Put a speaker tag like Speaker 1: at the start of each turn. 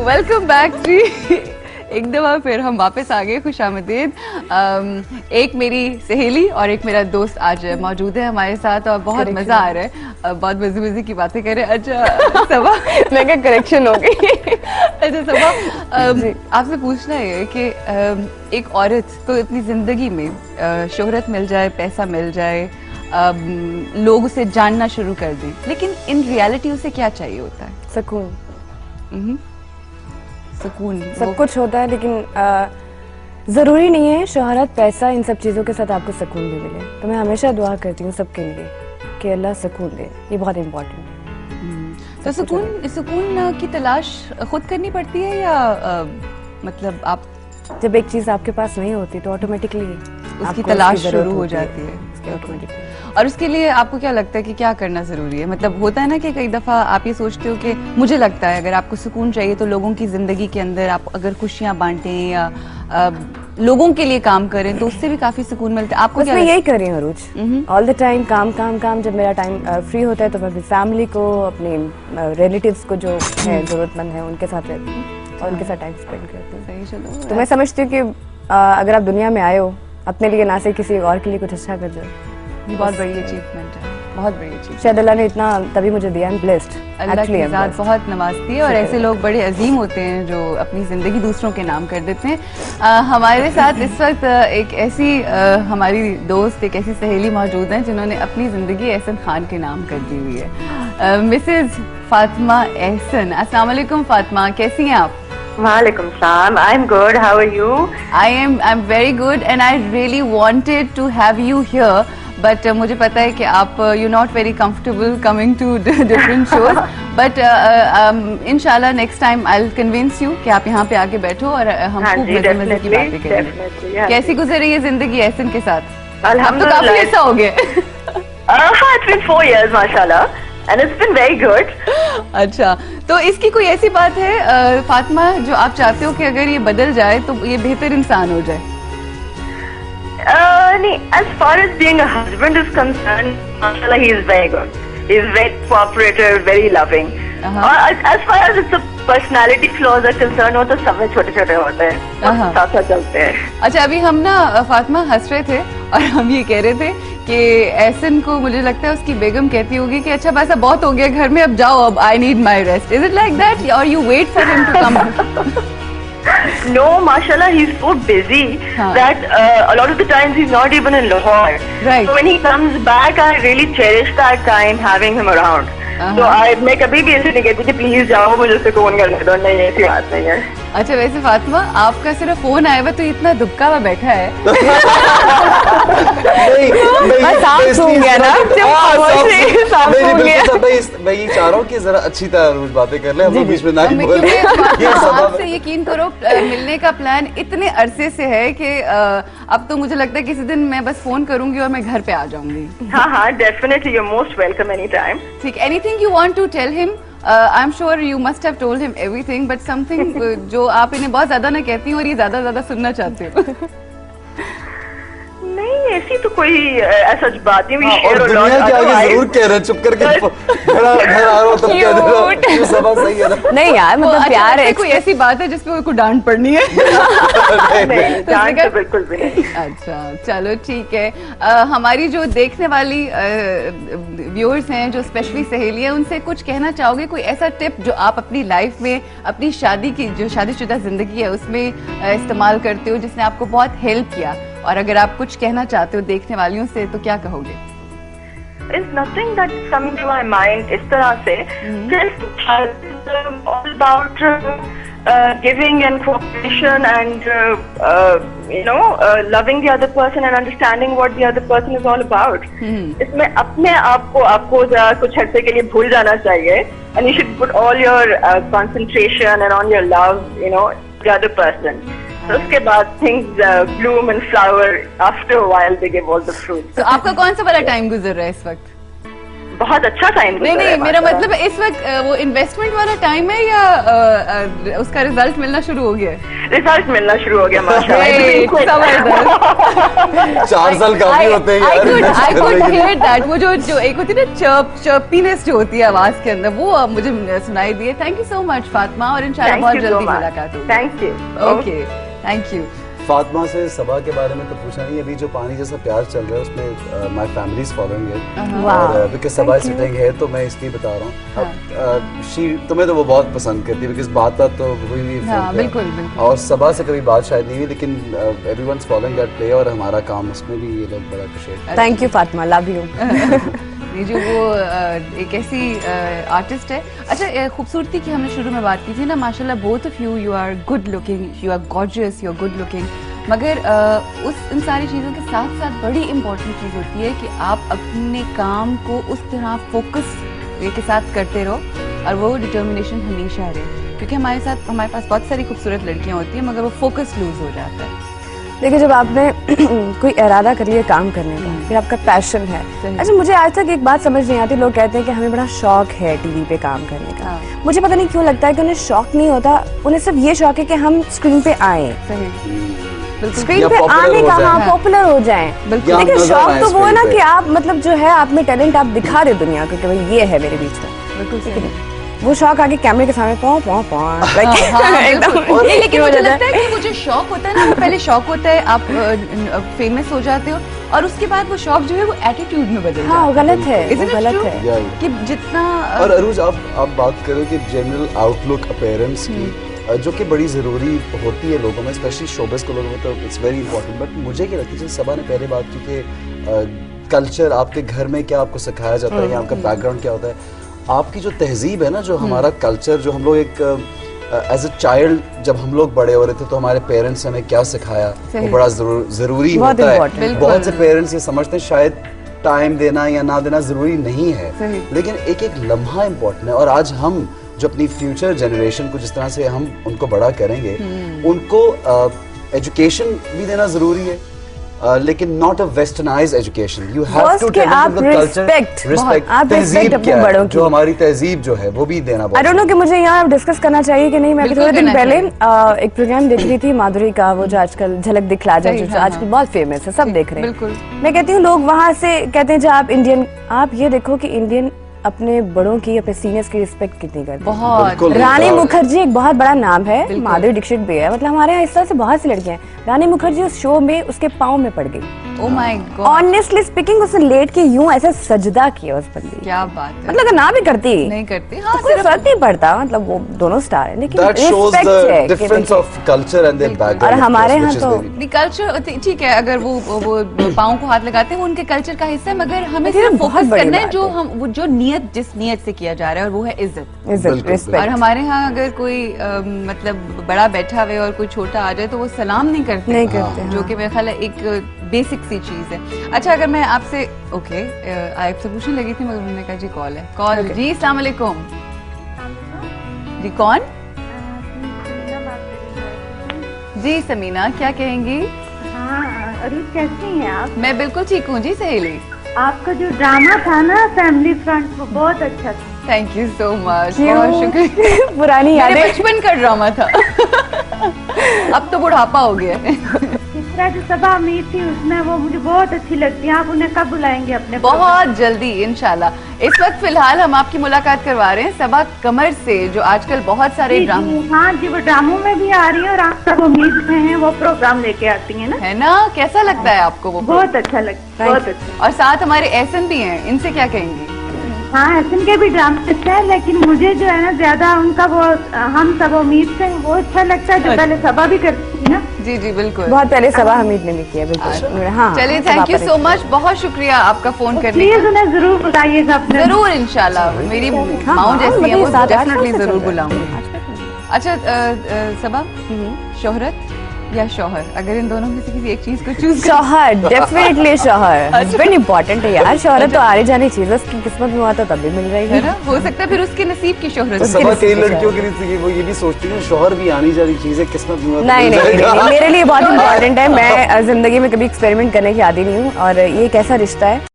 Speaker 1: Welcome back जी। एक दफा फिर हम वापस आ गए, खुशामदीद। एक मेरी सहेली और एक मेरा दोस्त आज मौजूद है हमारे साथ और बहुत मजा आ रहा है, बहुत मजे मजे की बातें कर रहे हैं। अच्छा सबा, मैं क्या करेक्शन हो गई। अच्छा सबा, आपसे पूछना है कि एक औरत को अपनी जिंदगी में शोहरत मिल जाए, पैसा मिल जाए, लोग उसे जानना शुरू कर दें, लेकिन इन रियलिटी उसे क्या चाहिए होता है?
Speaker 2: सुकून।
Speaker 1: सुकून
Speaker 2: सब कुछ होता है, लेकिन जरूरी नहीं है शोहरत, पैसा, इन सब चीजों के साथ आपको सुकून भी मिले। तो मैं हमेशा दुआ करती हूँ सबके लिए कि अल्लाह सुकून दे, ये बहुत इम्पोर्टेंट है।
Speaker 1: तो सुकून की तलाश खुद करनी पड़ती है या मतलब आप
Speaker 2: जब एक चीज आपके पास नहीं होती तो ऑटोमेटिकली
Speaker 1: उसकी तलाश शुरू हो जाती है? और उसके लिए आपको क्या लगता है कि क्या करना जरूरी है? मतलब होता है ना कि कई दफा आप ये सोचते हो कि मुझे लगता है अगर आपको सुकून चाहिए तो लोगों की जिंदगी के अंदर आप अगर खुशियां बांटें या लोगों के लिए काम करें तो उससे भी काफी सुकून मिलता है। आपको क्या?
Speaker 2: मैं यही कर रही हूँ अरूज, ऑल द टाइम काम काम काम। जब मेरा टाइम फ्री होता है तो मैं अपनी फैमिली को, अपने रिलेटिव्स को जो है जरूरतमंद है उनके साथ रहती हूँ और उनके साथ टाइम स्पेंड करती हूँ।
Speaker 1: सही, चलो।
Speaker 2: तो मैं समझती हूँ कि अगर आप दुनिया में आए हो अपने लिए, ना से किसी और के लिए कुछ अच्छा कर जाओ,
Speaker 1: ये बहुत बड़ी अचीवमेंट है, बहुत बड़ी अचीवमेंट।
Speaker 2: शायद अल्लाह ने इतना तभी मुझे दिया, आई एम ब्लेस्ड।
Speaker 1: अल्लाह की ज़ात बहुत नवाजती है और ऐसे लोग बड़े अजीम होते हैं जो अपनी ज़िंदगी दूसरों के नाम कर देते हैं। हमारे साथ इस वक्त एक ऐसी हमारी दोस्त, एक ऐसी सहेली मौजूद है जिन्होंने अपनी ज़िंदगी एहसन खान के नाम कर दी हुई है, मिसेज फातिमा एहसन। अस्सलाम वालेकुम फातिमा, कैसी हैं आप?
Speaker 3: Walaikum salam. I'm good. How are you?
Speaker 1: I'm very good and I really wanted to have you here, but मुझे पता है कि आप you're not very comfortable coming to different shows, but इंशाल्लाह next time I'll convince you कि आप यहाँ पे आके बैठो और हम खूब मजे की बातें करेंगे। कैसी गुजर रही है जिंदगी एहसन के साथ? अब तो काफी ऐसा हो गया।
Speaker 3: It's been 4 years, mashallah. And it's been very good.
Speaker 1: अच्छा, तो इसकी कोई ऐसी बात है फातिमा जो आप चाहते हो कि अगर ये बदल जाए तो ये बेहतर इंसान हो जाए?
Speaker 3: नहीं, as far as being a husband is concerned, mashallah, he is very good. He is very cooperative, very loving. As far as its personality flaws are concerned, वो तो सब में छोटे-छोटे होते हैं, साथ-साथ चलते हैं।
Speaker 1: अच्छा, अभी हम ना फातिमा हंस रहे थे और हम ये कह रहे थे कि एहसन को मुझे लगता है उसकी बेगम कहती होगी कि अच्छा वैसा बहुत हो गया घर में, अब जाओ, अब I need my rest. Is it like that or you wait for him to come?
Speaker 3: No, mashallah, he's so busy that a lot of the times he's not even in Lahore.
Speaker 1: Right.
Speaker 3: So when he comes back, I really cherish that time having him around. तो मैं कभी भी ऐसे नहीं कहती कि please जाओ मुझे सुकून करने दो, नहीं ऐसी बात नहीं है।
Speaker 1: अच्छा, वैसे फातिमा आपका सिर्फ फोन आया हुआ तो इतना दुबका हुआ बैठा है।
Speaker 4: मैं ये चाह रहा हूँ कि जरा अच्छी तरह बातें कर ले, हम लोग बीच में ना बोल।
Speaker 1: आपसे यकीन करो मिलने का प्लान इतने अरसे से है कि अब तो मुझे लगता है किसी दिन मैं बस फोन करूंगी और मैं घर पे आ जाऊंगी।
Speaker 3: हाँ, definitely, you are most welcome any time.
Speaker 1: ठीक, anything you want to tell him? I'm sure you must have told him everything, but something जो आप इन्हें बहुत ज्यादा ना कहती हैं और ये ज्यादा सुनना चाहते हो।
Speaker 3: नहीं, ऐसी तो कोई ऐसा बात नहीं।
Speaker 4: और दुनिया के आगे जरूर कह रहे, चुप करके घर आ रहा हो तब कह दे रहा, सब सही है ना?
Speaker 2: नहीं यार, मतलब प्यार है।
Speaker 1: कोई ऐसी बात है जिसपे कोई डांट पड़नी है?
Speaker 3: डांट तो बिल्कुल भी नहीं।
Speaker 1: अच्छा, चलो ठीक है। हमारी जो देखने वाली व्यूअर्स हैं, जो स्पेशली सहेली है, उनसे कुछ कहना चाहोगे? कोई ऐसा टिप जो आप अपनी लाइफ में, अपनी शादी की जो शादीशुदा जिंदगी है उसमें इस्तेमाल करते हो, जिसने आपको बहुत हेल्प किया, और अगर आप कुछ कहना चाहते हो देखने वालियों से तो क्या कहोगे?
Speaker 3: Is nothing that's coming to my mind इस तरह से, just all about giving and cooperation and loving the other person and understanding what the other person is all about. इसमें अपने आपको कुछ अर्से के लिए भूल जाना चाहिए, and you should put all your concentration and on your love, the other person. तो उसके बाद things bloom and flower after a while, they give all the fruits.
Speaker 1: तो आपका कौन सा वाला टाइम गुजर रहा है इस वक्त?
Speaker 3: बहुत अच्छा टाइम
Speaker 1: नहीं नहीं, मेरा मतलब इस वक्त वो इन्वेस्टमेंट वाला टाइम है या उसका रिजल्ट मिलना शुरू हो गया है?
Speaker 3: रिजल्ट मिलना शुरू हो गया माशाल्लाह।
Speaker 1: जबरदस्त।
Speaker 4: 4 साल काफी होते हैं
Speaker 1: I
Speaker 4: यार।
Speaker 1: could hear that, वो जो एक होती है ना चर्पीनेस जो होती है आवाज के अंदर, वो अब मुझे सुनाई दी है। Thank you so much Fatima, और इंशाल्लाह बहुत जल्दी मुलाकात होगी।
Speaker 3: Thank you.
Speaker 1: Okay, thank you.
Speaker 4: Fatima से सबा के बारे में तो पूछा नहीं, अभी जो पानी जैसा प्यार चल रहा है उसमें my family is following it, और बिकॉज़ सबा सिटिंग है तो मैं इसलिए बता रहा हूँ। अब शी तुम्हें तो वो बहुत पसंद करती है, बिकॉज़ बात तो हुई हुई है,
Speaker 1: बिल्कुल बिल्कुल।
Speaker 4: और सबा से कभी बात शायद नहीं हुई, लेकिन एवरीवनस फॉलोइंग दैट प्ले, और हमारा काम उसमें भी ये लोग बड़ा appreciate.
Speaker 2: Thank you Fatima, love you.
Speaker 1: ये जो वो एक ऐसी आर्टिस्ट है। अच्छा, खूबसूरती की हमने शुरू में बात की थी ना, माशाल्लाह both of you are good looking, you are gorgeous, you are good looking, मगर इन सारी चीज़ों के साथ साथ बड़ी इम्पोर्टेंट चीज़ होती है कि आप अपने काम को उस तरह फोकस के साथ करते रहो, और वो डिटर्मिनेशन हमेशा रहे, क्योंकि हमारे पास बहुत सारी खूबसूरत लड़कियां होती हैं, मगर वो फोकस लूज हो जाता है।
Speaker 2: देखिए, जब आपने कोई इरादा कर लिया काम करने का, फिर आपका पैशन है। अच्छा, मुझे आज तक एक बात समझ नहीं आती, लोग कहते हैं कि हमें बड़ा शौक है टीवी पे काम करने का। मुझे पता नहीं क्यों लगता है कि उन्हें शौक नहीं होता, उन्हें सिर्फ ये शौक है कि हम स्क्रीन पे आए, स्क्रीन पे आने का, हाँ, पॉपुलर हो जाएं। लेकिन शौक तो वो है ना कि आप मतलब जो है आप में टैलेंट आप दिखा रहे दुनिया को कि भाई ये है मेरे बीच में। बिल्कुल, वो शौक आगे कैमरे के सामने पाँव
Speaker 1: लेकिन मुझे लगता है कि वो जो शौक होता है ना, वो पहले शौक होता है, आप फेमस हो जाते हो, और उसके बाद वो शौक जो है वो एटीट्यूड में बदल जाता है।
Speaker 2: गलत है, वो गलत है
Speaker 1: कि जितना।
Speaker 4: और अरूज, आप बात करो कि जनरल आउटलुक अपीयरेंस की, जो कि बड़ी ज़रूरी होती है लोगों में, स्पेशली शोबिस को लोगों में, तो इट्स वेरी इंपॉर्टेंट। बट मुझे क्या लगता है, जैसे सबा ने पहले बात की कि कल्चर, आपके घर में क्या आपको सिखाया जाता है, या आपका बैकग्राउंड क्या होता है, आपकी जो तहजीब है ना, जो हमारा कल्चर, जो हम लोग एक एज अ चाइल्ड जब हम लोग बड़े हो रहे थे तो हमारे पेरेंट्स ने हमें क्या सिखाया, वो बड़ा ज़रूरी होता है। बहुत से पेरेंट्स ये समझते हैं शायद टाइम देना या ना देना ज़रूरी नहीं है, लेकिन एक एक लम्हा इम्पोर्टेंट है। और आज हम जो अपनी फ्यूचर जनरेशन को जिस तरह से हम उनको बड़ा करेंगे, उनको एजुकेशन भी देना ज़रूरी है, लेकिन not a westernised education. You have to tell them the culture, respect, तहजीब क्या है, जो हमारी तहजीब जो है वो भी देना।
Speaker 2: आई डोंट नो कि मुझे यहाँ डिस्कस करना चाहिए कि नहीं। मैं थोड़े दिन पहले एक प्रोग्राम देख रही थी माधुरी का, वो जो आजकल झलक दिखला जा, जो आजकल बहुत फेमस है, सब देख रहे हैं। मैं कहती हूँ लोग वहाँ से कहते हैं, जब आप इंडियन, आप ये देखो कि इंडियन अपने बड़ों की, अपने सीनियर्स की रिस्पेक्ट कितनी करती है।
Speaker 1: बहुत।
Speaker 2: रानी मुखर्जी एक बहुत बड़ा नाम है, माधुरी दीक्षित भी है, मतलब हमारे यहाँ इस तरह से बहुत सी लड़कियां हैं। रानी मुखर्जी उस शो में उसके पाँव में पड़ गई।
Speaker 1: Oh my God.
Speaker 2: Honestly speaking, उसने लेट के यूं ऐसा सजदा किया उस बंदी।
Speaker 1: क्या बात है।
Speaker 2: मतलब अगर ना भी करती,
Speaker 1: नहीं करती, हाँ,
Speaker 2: तो कोई फर्क नहीं पड़ता, मतलब वो दोनों स्टार हैं, लेकिन
Speaker 4: that shows the difference of culture and their background।
Speaker 2: और हमारे यहाँ तो
Speaker 1: कल्चर ठीक है, अगर वो पाँव को हाथ लगाते हैं, वो उनके कल्चर का हिस्सा है, मगर हमें सिर्फ फोकस करना है जो हम, वो जो नियत, जिस नियत से किया जा रहा है, और वो है इज्जत,
Speaker 2: रिस्पेक्ट।
Speaker 1: और हमारे यहाँ अगर कोई मतलब बड़ा बैठा हुआ और कोई छोटा आ जाए तो वो सलाम नहीं करते, जो कि मेरे ख्याल है एक बेसिक सी चीज है। अच्छा, अगर मैं आपसे आपसे पूछने लगी थी, मगर उन्होंने कहा जी कॉल है, कॉल। जी अस्सलाम वालेकुम। जी कौन? जी समीना, क्या कहेंगी?
Speaker 5: हाँ, अरुण कैसी हैं आप?
Speaker 1: मैं बिल्कुल ठीक हूँ जी सहेली।
Speaker 5: आपका जो ड्रामा था ना फैमिली फ्रंट, वो बहुत अच्छा था।
Speaker 1: थैंक यू सो मच, बहुत शुक्रिया।
Speaker 2: पुरानी यादें,
Speaker 1: बचपन का ड्रामा था। अब तो बुढ़ापा हो गया।
Speaker 5: तीसरा जो सभा में थी उसमें, वो मुझे बहुत अच्छी लगती है। आप उन्हें कब बुलाएंगे अपने?
Speaker 1: बहुत जल्दी इंशाल्लाह। इस वक्त फिलहाल हम आपकी मुलाकात करवा रहे हैं सबा कमर से, जो आजकल बहुत सारे ड्रामे।
Speaker 5: हाँ जी, वो ड्रामों में भी आ रही है, और आप सब उम्मीद में हैं वो प्रोग्राम लेके आती है ना,
Speaker 1: है ना? कैसा लगता है आपको वो?
Speaker 5: बहुत अच्छा लगता है, बहुत अच्छा।
Speaker 1: और साथ हमारे एहसन भी हैं, इनसे क्या कहेंगी?
Speaker 5: हाँ, एहसन के भी ड्रामा अच्छा है, लेकिन मुझे जो है ना ज्यादा उनका वो हम सब उम्मीद से वो अच्छा लगता है, जो पहले सभा भी करती थी ना।
Speaker 1: जी जी बिल्कुल,
Speaker 2: बहुत पहले सभा हमीद ने भी किया, बिल्कुल। हाँ,
Speaker 1: चलिए, थैंक यू सो मच, बहुत शुक्रिया आपका फोन करने का।
Speaker 5: प्लीज उन्हें जरूर बुलाइएगा अपने।
Speaker 1: जरूर इंशाल्लाह, मेरी माँ जैसी है वो, डेफिनेटली जरूर बुलाऊंगी। अच्छा सबा, शोहरत या शौहर, अगर इन दोनों में से किसी एक चीज को चूज?
Speaker 2: शौहर, डेफिनेटली शौहर। हस्बैंड इम्पोर्टेंट है यार, शौहरत तो आने जाने चीज है, उसकी किस्मत में हुआ तो तब भी मिल जाएगी,
Speaker 1: है ना? हो सकता है फिर उसके नसीब की शोहरत।
Speaker 4: तो सबा कई लड़कियों के लिए वो ये भी सोचती है शौहर भी आनी जानी चीज है, किस्मत में हुआ तो
Speaker 2: नहीं, मेरे लिए बहुत इम्पोर्टेंट है। मैं जिंदगी में कभी एक्सपेरिमेंट करने की आदी नहीं हूँ, और ये एक ऐसा रिश्ता है